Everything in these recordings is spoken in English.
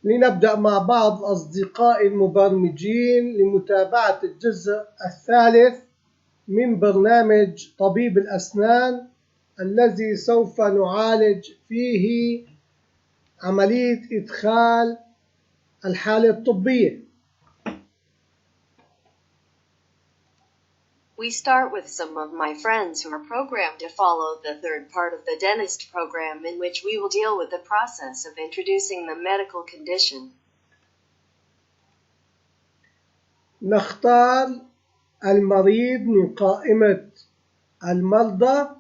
لنبدأ مع بعض الأصدقاء المبرمجين لمتابعة الجزء الثالث من برنامج طبيب الأسنان الذي سوف نعالج فيه عملية إدخال الحالة الطبية. We start with some of my friends who are programmed to follow the third part of the dentist program, in which we will deal with the process of introducing the medical condition. نختار المريض من قائمة المرضى.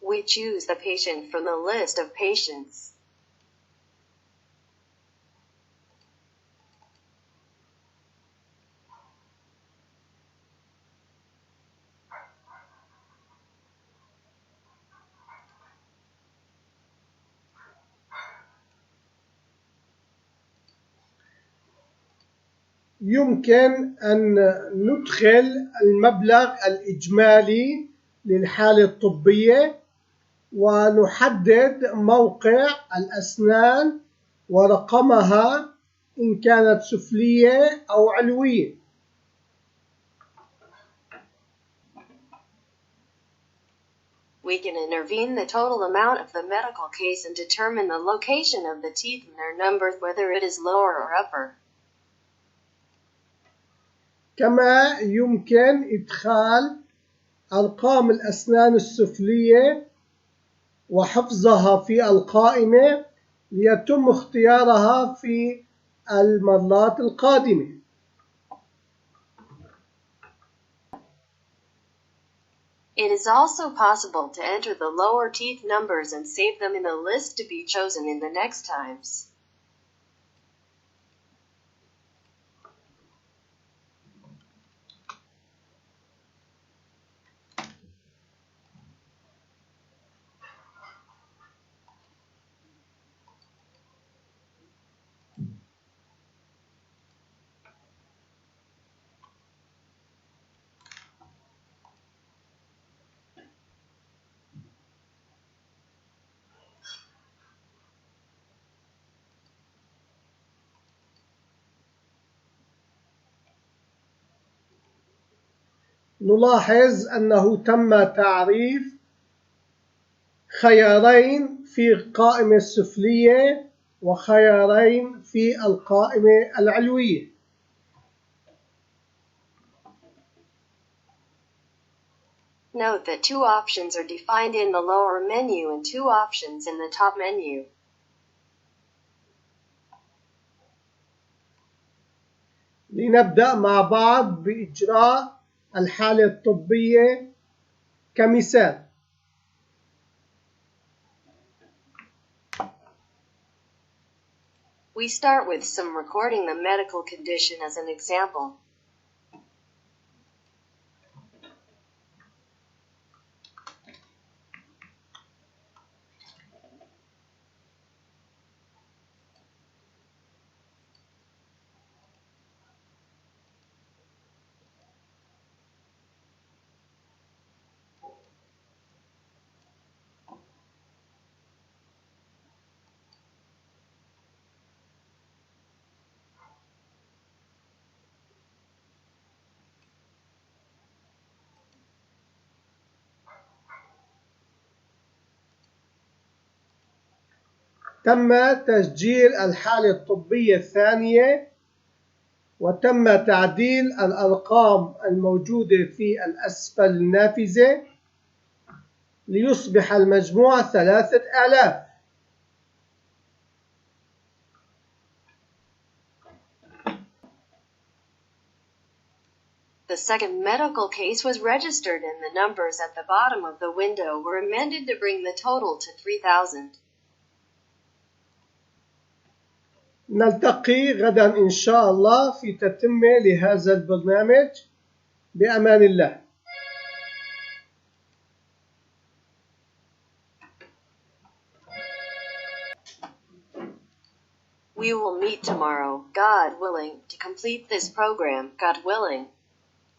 We choose the patient from the list of patients. يمكن أن ندخل المبلغ الإجمالي للحالة الطبية ونحدد موقع الأسنان ورقمها إن كانت سفلية أو علوية. We can intervene the total amount of the medical case and determine the location of the teeth and their number, whether it is lower or upper. كما يمكن إدخال أرقام الأسنان السفلية وحفظها في القائمة ليتم اختيارها في المرات القادمة. It is also possible to enter the lower teeth numbers and save them in a list to be chosen in the next times. نلاحظ أنه تم تعريف خيارين في القائمة السفلية وخيارين في القائمة العلوية. Note that two options are defined in the lower menu and two options in the top menu. لنبدأ مع بعض بإجراء الحالة الطبية كمثال. We start with some recording the medical condition as an example. تم تسجيل الحالة الطبية الثانية وتم تعديل الأرقام الموجودة في الأسفل النافذة ليصبح المجموع 3000. The second medical case was registered and the numbers at the bottom of the window were amended to bring the total to 3000. نلتقي غدا إن شاء الله في تتمة لهذا البرنامج. بأمان الله. We will meet tomorrow, God willing, to complete this program, God willing.